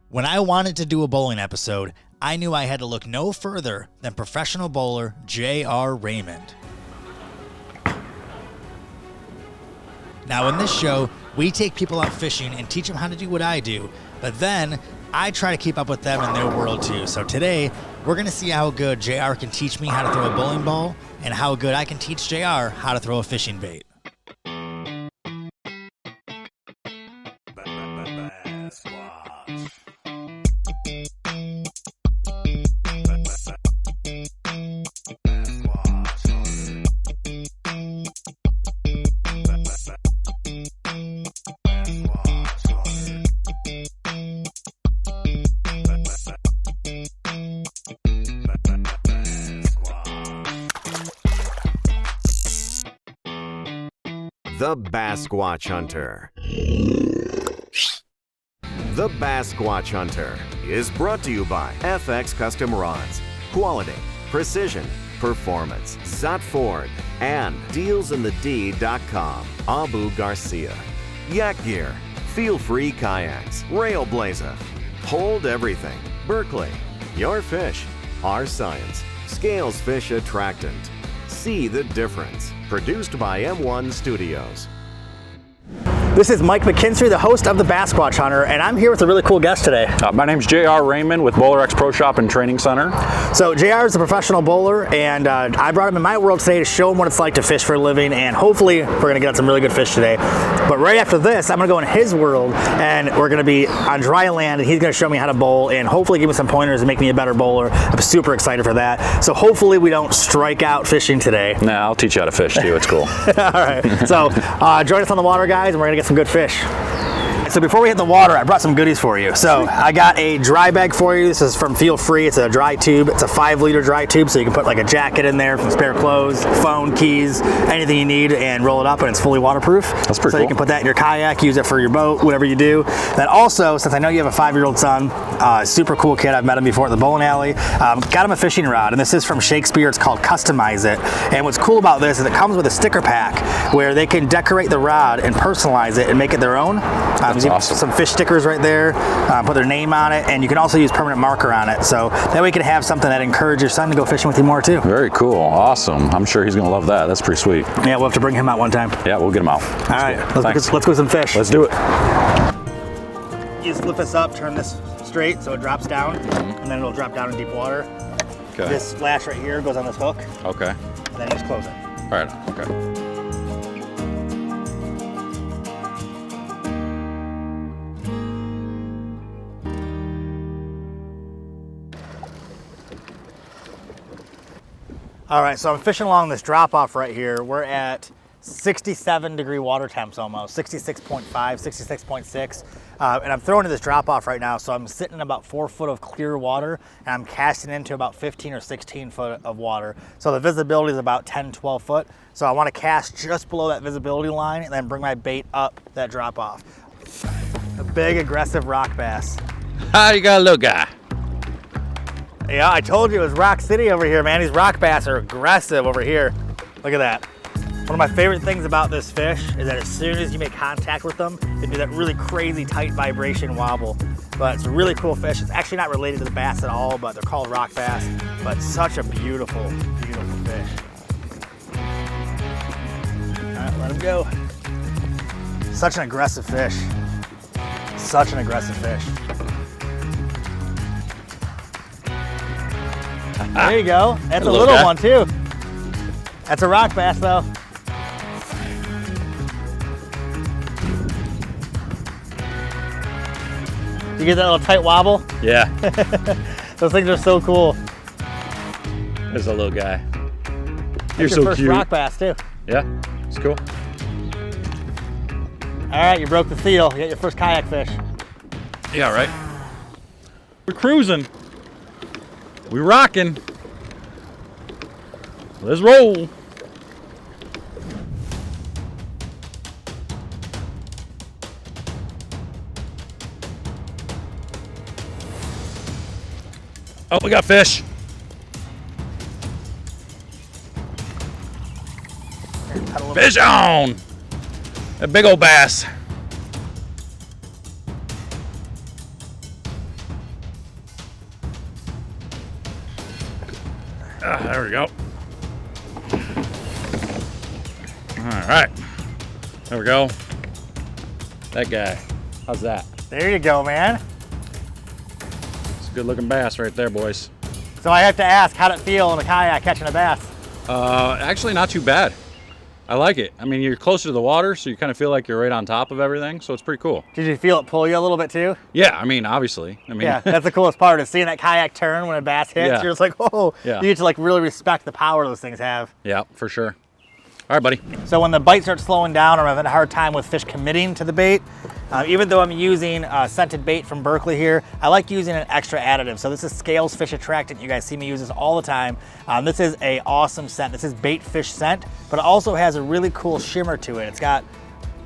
When I wanted to do a bowling episode, I knew I had to look no further than professional bowler J.R. Raymond. Now in this show, we take people out fishing and teach them how to do what I do, but then I try to keep up with them in their world too. So today, we're going to see how good JR can teach me how to throw a bowling ball and how good I can teach JR how to throw a fishing bait. The Basquatch Hunter. The Basquatch Hunter is brought to you by FX Custom Rods, Quality, Precision, Performance, Zot Ford, and DealsInTheD.com, Abu Garcia. Yak Gear, Feel Free Kayaks, Railblazer, Hold Everything, Berkeley, Your Fish, Our Science, Scales Fish Attractant. See the difference. Produced by M1 Studios. This is Mike McKinstry, the host of The Basquatch Hunter, and I'm here with a really cool guest today. My name's J.R. Raymond with BowlerX Pro Shop and Training Center. So JR is a professional bowler, and I brought him in my world today to show him what it's like to fish for a living, and hopefully we're going to get some really good fish today. But right after this, I'm going to go in his world, and we're going to be on dry land, and he's going to show me how to bowl, and hopefully give me some pointers and make me a better bowler. I'm super excited for that. So hopefully we don't strike out fishing today. Nah, I'll teach you how to fish too, it's cool. All right, so join us on the water, guys, and we're going to get some good fish. So before we hit the water, I brought some goodies for you. So I got a dry bag for you. This is from Feel Free. It's a dry tube. It's a 5-liter dry tube, so you can put like a jacket in there, some spare clothes, phone, keys, anything you need, and roll it up, and it's fully waterproof. That's pretty So cool. you can put that in your kayak, use it for your boat, whatever you do. Then also, since I know you have a 5-year-old son, super cool kid. I've met him before at the bowling alley. Got him a fishing rod, and this is from Shakespeare. It's called Customize It. And what's cool about this is it comes with a sticker pack where they can decorate the rod and personalize it and make it their own. That's awesome. Some fish stickers right there, put their name on it, and you can also use permanent marker on it. So that way you can have something that encourages your son to go fishing with you more too. Very cool, awesome. I'm sure he's gonna love that. That's pretty sweet. Yeah, we'll have to bring him out one time. Yeah, we'll get him out. All right, let's go some fish. Let's do it. You just lift this up, turn this straight so it drops down, and then it'll drop down in deep water. Okay. This lash right here goes on this hook, Okay. and then you just close it. All right, okay. All right, so I'm fishing along this drop off right here. We're at 67-degree water temps almost, 66.5, 66.6. And I'm throwing to this drop off right now, so I'm sitting in about 4 foot of clear water, and I'm casting into about 15 or 16 foot of water. So the visibility is about 10, 12 foot. So I want to cast just below that visibility line and then bring my bait up that drop off. A big aggressive rock bass. Ah, you got a little guy. Yeah, I told you it was Rock City over here, man. These rock bass are aggressive over here. Look at that. One of my favorite things about this fish is that as soon as you make contact with them, they do that really crazy tight vibration wobble. But it's a really cool fish. It's actually not related to the bass at all, but they're called rock bass. But such a beautiful, beautiful fish. All right, let him go. Such an aggressive fish. Such an aggressive fish. There you go. That's a little one too. That's a rock bass though. You get that little tight wobble? Yeah. Those things are so cool. There's a little guy. That's You're your so first cute. rock bass too. Yeah, it's cool. All right, you broke the seal. You got your first kayak fish. Yeah, right. We're cruising. We rocking. Let's roll. Oh, we got fish. Fish on. A big old bass. There we go. All right. There we go. That guy. How's that? There you go, man. It's a good looking bass right there, boys. So I have to ask, how'd it feel in the kayak catching a bass? Actually not too bad. I like it. I mean, you're closer to the water, so you kind of feel like you're right on top of everything, so it's pretty cool. Did you feel it pull you a little bit too? Yeah, I mean, obviously. I mean, Yeah, that's the coolest part, is seeing that kayak turn when a bass hits. Yeah. You're just like, oh, Yeah. you get to like really respect the power those things have. Yeah, for sure. All right, buddy. So when the bite starts slowing down, or I'm having a hard time with fish committing to the bait, even though I'm using scented bait from Berkeley here, I like using an extra additive. So this is Scales Fish Attractant. You guys see me use this all the time. This is a awesome scent. This is bait fish scent, but it also has a really cool shimmer to it. It's got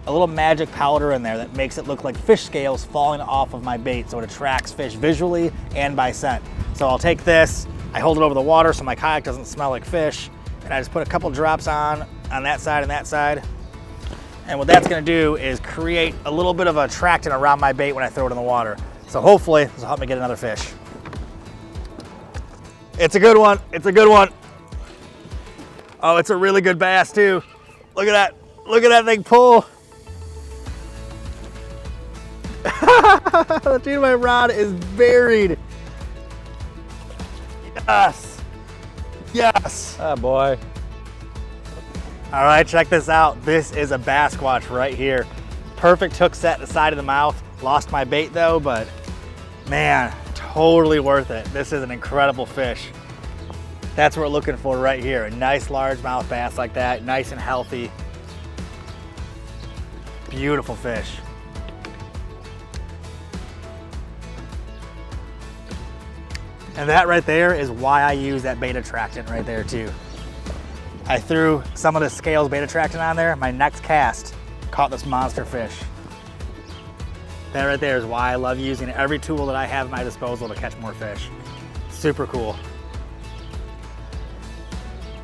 a little magic powder in there that makes it look like fish scales falling off of my bait, so it attracts fish visually and by scent. So I'll take this, I hold it over the water so my kayak doesn't smell like fish, and I just put a couple drops on that side and that side. And what that's gonna do is create a little bit of a attractant around my bait when I throw it in the water. So hopefully this will help me get another fish. It's a good one, it's a good one. Oh, it's a really good bass too. Look at that thing pull. Dude, my rod is buried. Yes, yes. Ah, boy. All right, check this out. This is a bass squatch right here. Perfect hook set at the side of the mouth. Lost my bait though, but man, totally worth it. This is an incredible fish. That's what we're looking for right here. A nice largemouth bass like that, nice and healthy. Beautiful fish. And that right there is why I use that bait attractant right there too. I threw some of the Scales bait attractant on there. My next cast caught this monster fish. That right there is why I love using every tool that I have at my disposal to catch more fish. Super cool.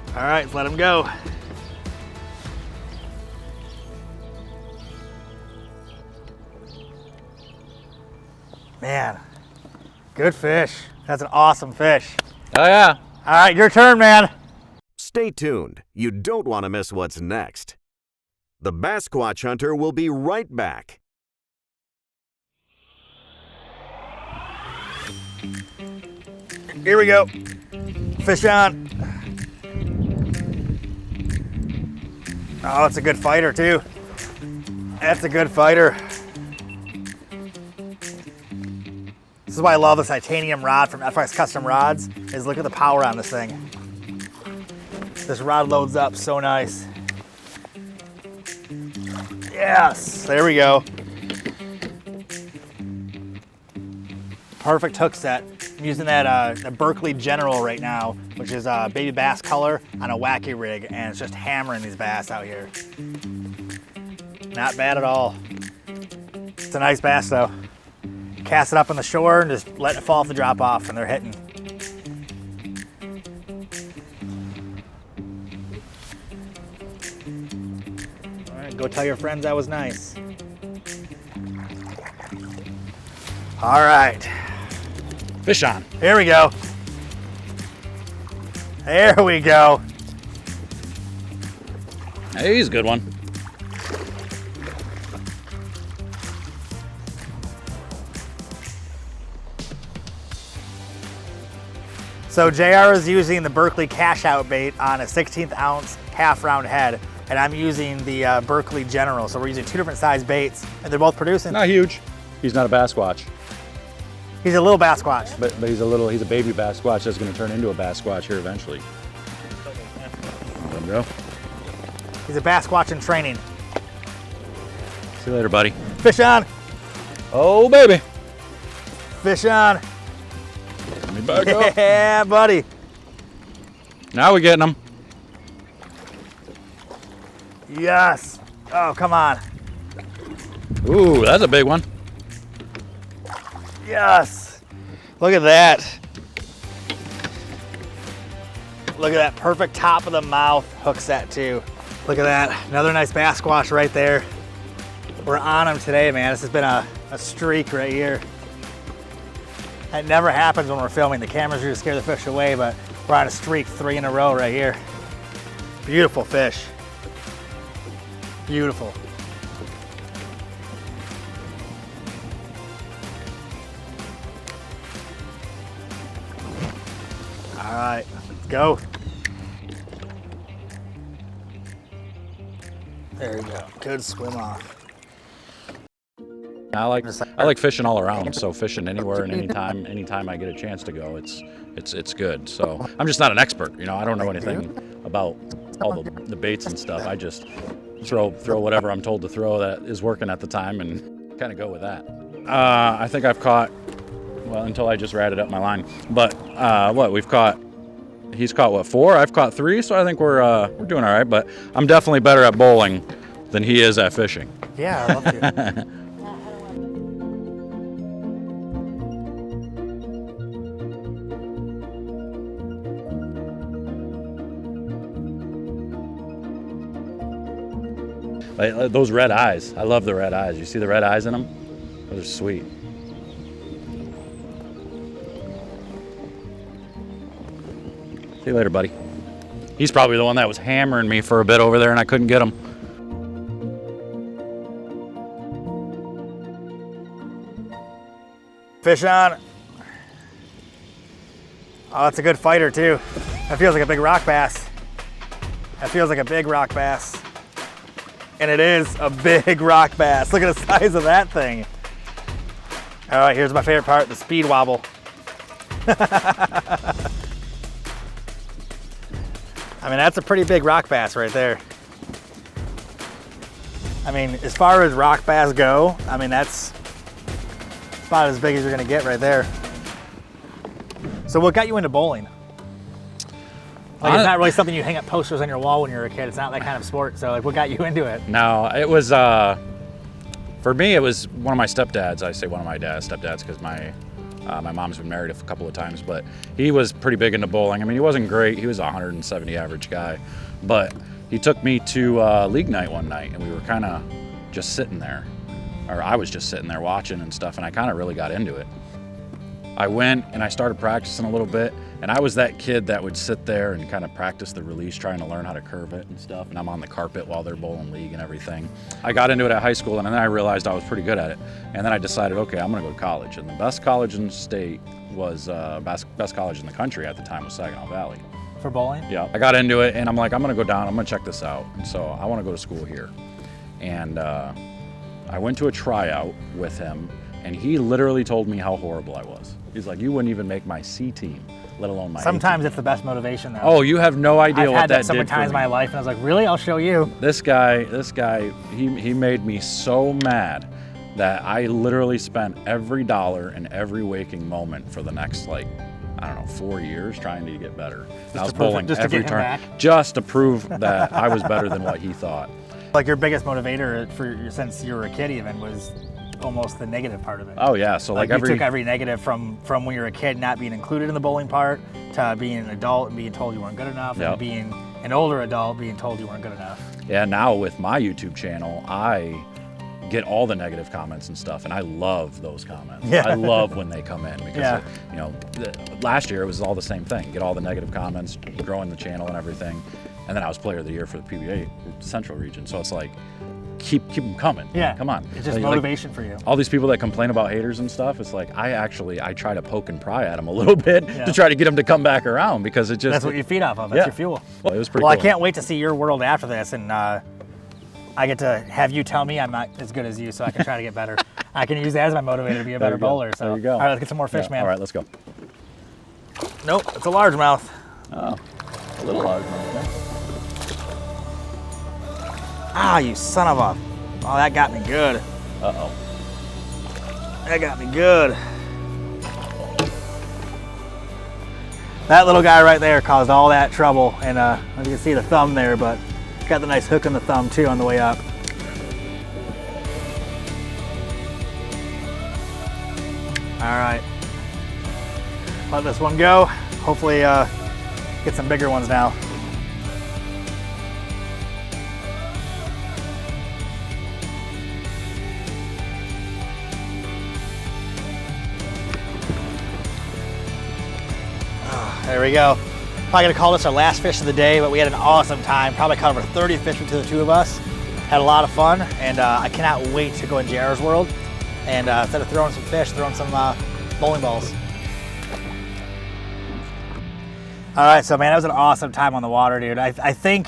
All right, let's let him go. Man, good fish. That's an awesome fish. Oh, yeah. All right, your turn, man. Stay tuned. You don't want to miss what's next. The Basquatch Hunter will be right back. Here we go. Fish on. Oh, it's a good fighter too. That's a good fighter. This is why I love this titanium rod from FX Custom Rods, is look at the power on this thing. This rod loads up so nice. Yes, there we go. Perfect hook set. I'm using that Berkeley General right now, which is a baby bass color on a wacky rig, and it's just hammering these bass out here. Not bad at all. It's a nice bass though. Cast it up on the shore and just let it fall off the drop off, and they're hitting. All right, go tell your friends that was nice. All right. Fish on. Here we go. There we go. Hey, he's a good one. So JR is using the Berkeley cash out bait on a 16th ounce half round head, and I'm using the Berkeley General. So we're using two different size baits, and they're both producing. Not huge. He's not a Basquatch, He's a little bass squatch. but he's a baby Basquatch that's going to turn into a Basquatch here eventually. Let him go. He's a bass squatch in training. See you later, buddy. Fish on, Oh, baby. fish on. Let me back up. Yeah, buddy. Now we're getting him. Yes. Oh, come on. Ooh, that's a big one. Yes. Look at that. Look at that perfect top of the mouth hook set too. Look at that. Another nice bass squash right there. We're on them today, man. This has been a streak right here. It never happens when we're filming. The cameras are to scare the fish away, but We're on a streak, 3 in a row right here. Beautiful fish. Beautiful. All right, let's go. There you go, good swim off. I like fishing all around, so fishing anywhere and anytime I get a chance to go, it's good. So I'm just not an expert, you know. I don't know anything about all the baits and stuff. I just throw whatever I'm told to throw that is working at the time and kind of go with that. I think I've caught, well, until I just ratted up my line, but he's caught what, 4? I've caught 3, so I think we're doing all right. But I'm definitely better at bowling than he is at fishing. Yeah, I love to. Like those red eyes. I love the red eyes. You see the red eyes in them? Those are sweet. See you later, buddy. He's probably the one that was hammering me for a bit over there and I couldn't get him. Fish on. Oh, that's a good fighter too. That feels like a big rock bass. That feels like a big rock bass. And it is a big rock bass. Look at the size of that thing. All right, here's my favorite part, the speed wobble. I mean, that's a pretty big rock bass right there. I mean, as far as rock bass go, I mean, that's about as big as you're gonna get right there. So what got you into bowling? Like, it's not really something you hang up posters on your wall when you're a kid. It's not that kind of sport. So like, what got you into it? No, it was, for me, it was one of my stepdads. I say one of my stepdads because my mom's been married a couple of times, but he was pretty big into bowling. I mean, he wasn't great. He was a 170 average guy, but he took me to league night one night and we were kind of just sitting there, or I was just sitting there watching and stuff, and I kind of really got into it. I went and I started practicing a little bit, and I was that kid that would sit there and kind of practice the release, trying to learn how to curve it and stuff, and I'm on the carpet while they're bowling league and everything. I got into it at high school, and then I realized I was pretty good at it, and then I decided, okay, I'm gonna go to college, and the best college in the state was, best college in the country at the time was Saginaw Valley. For bowling? Yeah, I got into it, and I'm like, I'm gonna go down, I'm gonna check this out, and so I wanna go to school here. And I went to a tryout with him, and he literally told me how horrible I was. He's like, you wouldn't even make my C team, let alone my Sometimes A team. it's the best motivation though. Oh, you have no idea I've what had that did so many for times in me. my life, and I was like, really? I'll show you. This guy, he made me so mad that I literally spent every dollar and every waking moment for the next, like, I don't know, 4 years trying to get better. And I was bowling every turn just to prove that I was better than what he thought. Like, your biggest motivator since you were a kid even was almost the negative part of it. Oh yeah, so like you took every negative from when you were a kid not being included in the bowling part to being an adult and being told you weren't good enough, and being an older adult being told you weren't good enough. Yeah, now with my YouTube channel, I get all the negative comments and stuff, and I love those comments. Yeah. I love when they come in because you know, last year it was all the same thing. Get all the negative comments, growing the channel and everything, and then I was Player of the Year for the PBA Central Region. So it's like, keep them coming. Yeah, come on. It's just motivation for you. All these people that complain about haters and stuff, it's like I try to poke and pry at them a little bit to try to get them to come back around, because it just that's what you feed off of. That's your fuel. Well, it was pretty cool. cool. I can't wait to see your world after this, and I get to have you tell me I'm not as good as you, so I can try to get better. I can use that as my motivator to be a better bowler. So there you go. All right, let's get some more fish, man. All right, let's go. Nope, it's a largemouth. Oh, a little largemouth. Yeah. Ah, you son of a... Oh, that got me good. Uh-oh. That got me good. That little guy right there caused all that trouble, and you can see the thumb there, but got the nice hook in the thumb too on the way up. All right, let this one go. Hopefully get some bigger ones now. There we go. Probably gonna call this our last fish of the day, but we had an awesome time. Probably caught over 30 fish between the two of us. Had a lot of fun, and I cannot wait to go in JR's world. And instead of throwing some fish, throwing some bowling balls. All right, so man, that was an awesome time on the water, dude. I think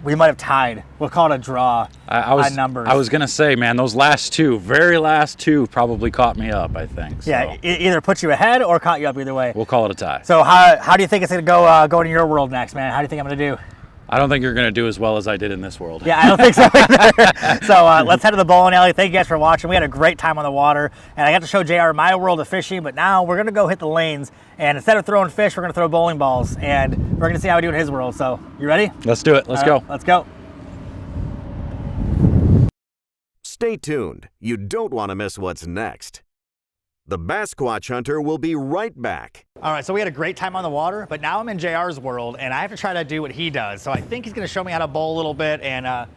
we might have tied. We'll call it a draw on numbers. I was gonna say, man, those very last two probably caught me up, I think. So. Yeah, either put you ahead or caught you up either way. We'll call it a tie. So how do you think it's gonna go going to your world next, man? How do you think I'm gonna do? I don't think you're gonna do as well as I did in this world. Yeah, I don't think so either. So let's head to the bowling alley. Thank you guys for watching. We had a great time on the water, and I got to show JR my world of fishing, but now we're gonna go hit the lanes, and instead of throwing fish, we're gonna throw bowling balls, and we're gonna see how we do in his world. So, you ready? Let's do it. Let's go. Let's go. Stay tuned. You don't want to miss what's next. The Basquatch Hunter will be right back. All right, so we had a great time on the water, but now I'm in JR's world, and I have to try to do what he does. So I think he's gonna show me how to bowl a little bit and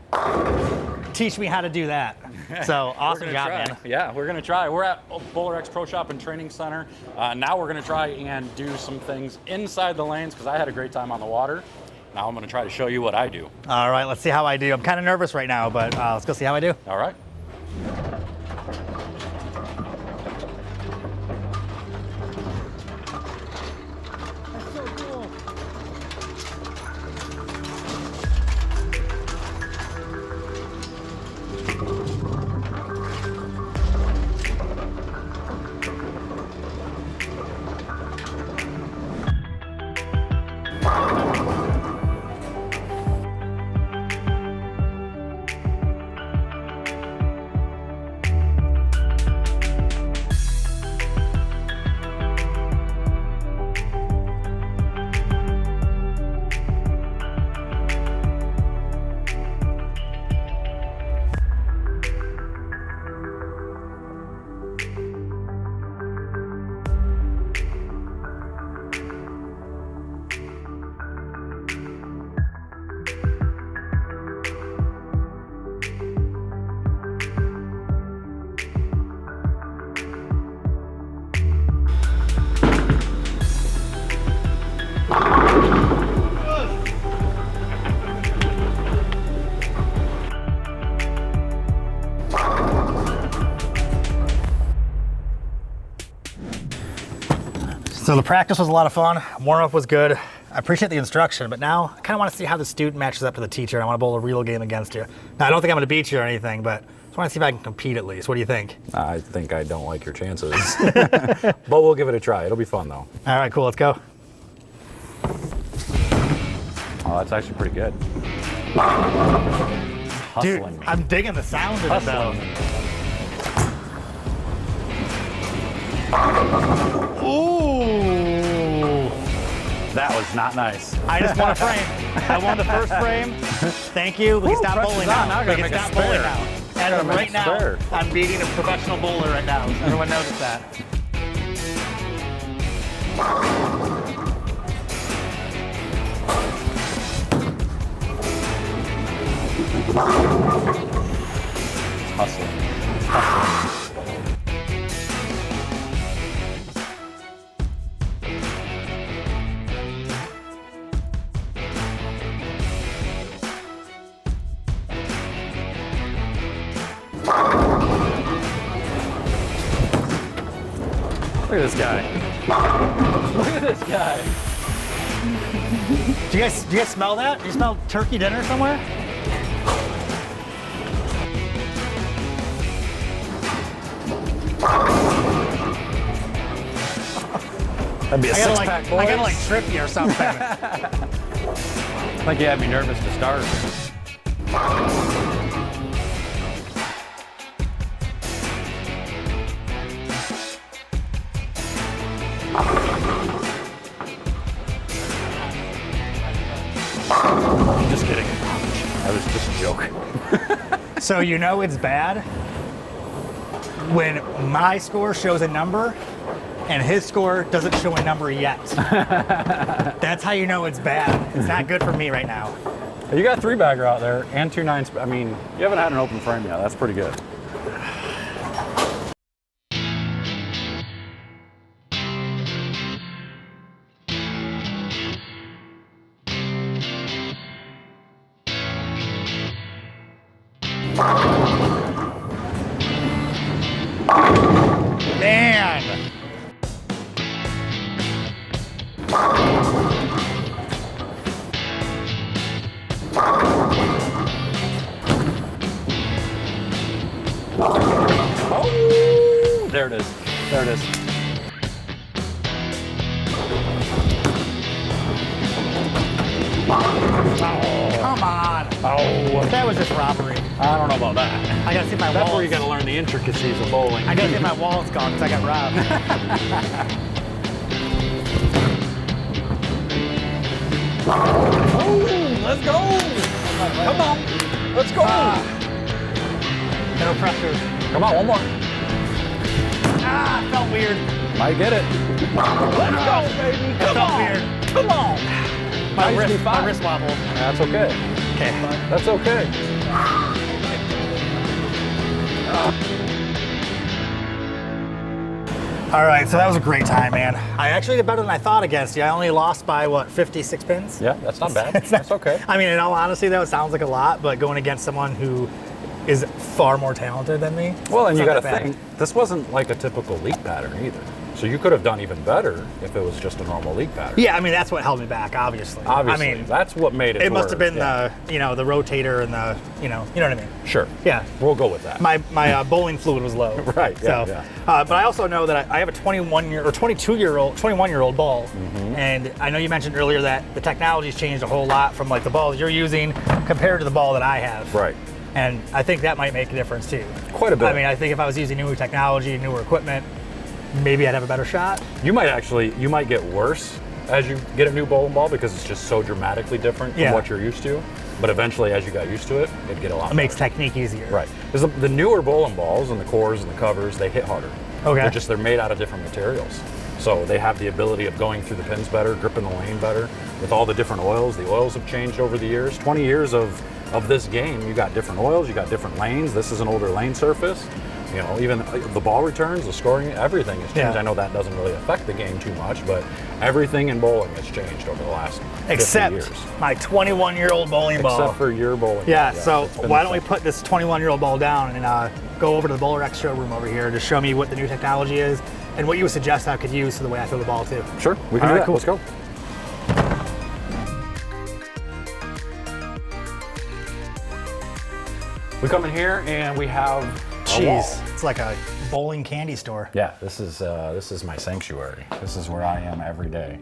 teach me how to do that. So awesome job, man. Yeah, we're gonna try. We're at BowlerX Pro Shop and Training Center. Now we're gonna try and do some things inside the lanes because I had a great time on the water. Now I'm gonna try to show you what I do. All right, let's see how I do. I'm kind of nervous right now, but let's go see how I do. All right. So the practice was a lot of fun. Warm-up was good. I appreciate the instruction, but now I kind of want to see how the student matches up to the teacher. I want to bowl a real game against you. Now, I don't think I'm going to beat you or anything, but I just want to see if I can compete at least. What do you think? I think I don't like your chances, but we'll give it a try. It'll be fun though. All right, cool, let's go. Oh, that's actually pretty good. Dude, Hustling. I'm digging the sound of it though. Ooh. That was not nice. I just won a frame. I won the first frame. Thank you. We can stop bowling now. We can stop bowling now. As of right now, I'm beating a professional bowler right now. Everyone notice that. Hustling. Look at this guy. Look at this guy. Do you guys smell that? Do you smell turkey dinner somewhere? That'd be a six-pack, boys. I gotta like trip you or something. I think you had me nervous to start. Just kidding. That was just a joke. So you know it's bad when my score shows a number and his score doesn't show a number yet. That's how you know it's bad. It's not good for me right now. You got 3-bagger out there and 2 9s. I mean, you haven't had an open frame yet. That's pretty good. There it is. There it is. Oh, come on. Oh, That was just robbery. I don't know about that. I gotta see if my That's wallet. where you got to learn the intricacies of bowling. I gotta see if my wallet's gone because I got robbed. Oh, let's go. Come on. Let's go. No pressure. Come on, one more. Ah, it felt weird. Might get it. Let's go, baby. It Come felt on. weird. Come on. My wrist wobbled. That's okay. Okay. That's okay. All right, so that was a great time, man. I actually did better than I thought against you. I only lost by, what, 56 pins? Yeah, that's not bad. That's okay. I mean, in all honesty, though, it sounds like a lot, but going against someone who is far more talented than me. Well, and it's you not got to that bad. think, this wasn't like a typical league pattern either. So you could have done even better if it was just a normal league pattern. Yeah, I mean, that's what held me back, obviously. Obviously, I mean, that's what made it it must have work. been the rotator and the, you know what I mean? Sure. Yeah. We'll go with that. My bowling fluid was low. Right, yeah, So, yeah. But I also know that I have a 21-year-old ball, Mm-hmm. and I know you mentioned earlier that the technology's changed a whole lot from like the balls you're using compared to the ball that I have. Right. And I think that might make a difference too. Quite a bit. I mean, I think if I was using newer technology, newer equipment, maybe I'd have a better shot. You might get worse as you get a new bowling ball because it's just so dramatically different from Yeah. what you're used to. But eventually, as you got used to it, it'd get a lot It makes better. technique easier. Right. Because the newer bowling balls and the cores and the covers, they hit harder. Okay. They're made out of different materials. So they have the ability of going through the pins better, gripping the lane better. With all the different oils, the oils have changed over the years. 20 years of this game, you got different oils, you got different lanes. This is an older lane surface. You know, even the ball returns, the scoring, everything has changed. Yeah. I know that doesn't really affect the game too much, but everything in bowling has changed over the last 50 Except years. my 21-year-old bowling ball. Except for your bowling. Yeah, ball, so it's been why the don't we same. put this 21-year-old ball down and go over to the BowlerX showroom over here to show me what the new technology is and what you would suggest I could use for the way I throw the ball too. Sure, we can All do right, that. cool. Let's go. We come in here and we have a wall. Jeez, it's like a bowling candy store. Yeah, this is my sanctuary. This is where I am every day.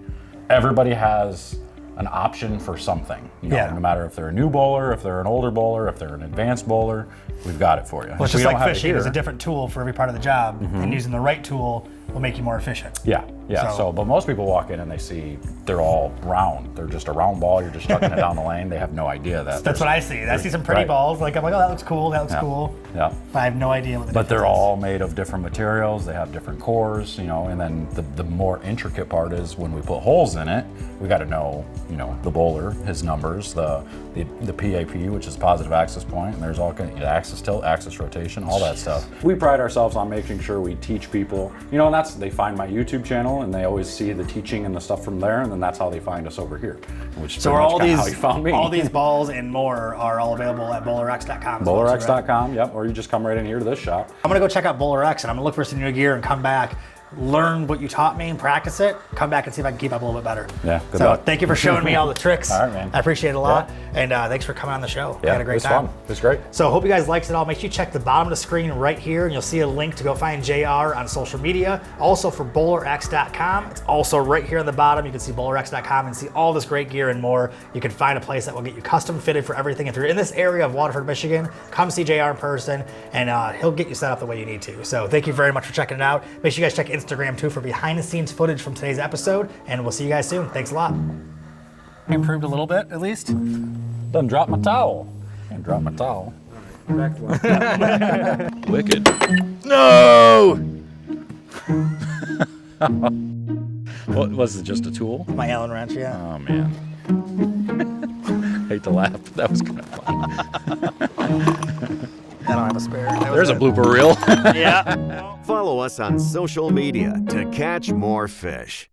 Everybody has an option for something. You know, Yeah. no matter if they're a new bowler, if they're an older bowler, if they're an advanced bowler, we've got it for you. Well, it's If we just don't like have it fishing. There's a here- different tool for every part of the job, and using the right tool will make you more efficient. Yeah. But most people walk in and they see they're all round. They're just a round ball. You're just chucking it down the lane. They have no idea that. That's what I see. I see some pretty Right. balls. Like I'm like, oh, that looks cool. That looks Yeah. cool. Yeah. But I have no idea what the But they're difference is. all made of different materials. They have different cores, you know, and then the more intricate part is when we put holes in it, we got to know, you know, the bowler, his numbers, the PAP, which is positive access point, and there's all kind of axis tilt, axis rotation, all that stuff. We pride ourselves on making sure we teach people, you know, and they find my YouTube channel and they always see the teaching and the stuff from there, and then that's how they find us over here, which is So pretty are much all kinda these how you found me. all these balls and more are all available at BowlerX.com. BowlerX.com, yep, or you just come right in here to this shop. I'm gonna go check out BowlerX and I'm gonna look for some new gear and come back, learn what you taught me and practice it, come back and see if I can keep up a little bit better. Yeah, good So luck. thank you for showing me all the tricks. All right, man. I appreciate it a lot. And thanks for coming on the show. I Yeah, had a it great was time. fun. It was great. So hope you guys liked it all. Make sure you check the bottom of the screen right here and you'll see a link to go find JR on social media. Also for BowlerX.com. It's also right here on the bottom. You can see BowlerX.com and see all this great gear and more. You can find a place that will get you custom fitted for everything. If you're in this area of Waterford, Michigan, come see JR in person and he'll get you set up the way you need to. So thank you very much for checking it out. Make sure you guys check Instagram too for behind the scenes footage from today's episode, and we'll see you guys soon. Thanks a lot. Improved a little bit, at least. Done drop my towel. And drop my towel. Wicked. No! What was it? Just a tool? My Allen wrench, yeah. Oh man. Hate to laugh, but that was kind of fun. I don't have a spare. That was There's a it. blooper reel. Yeah. Follow us on social media to catch more fish.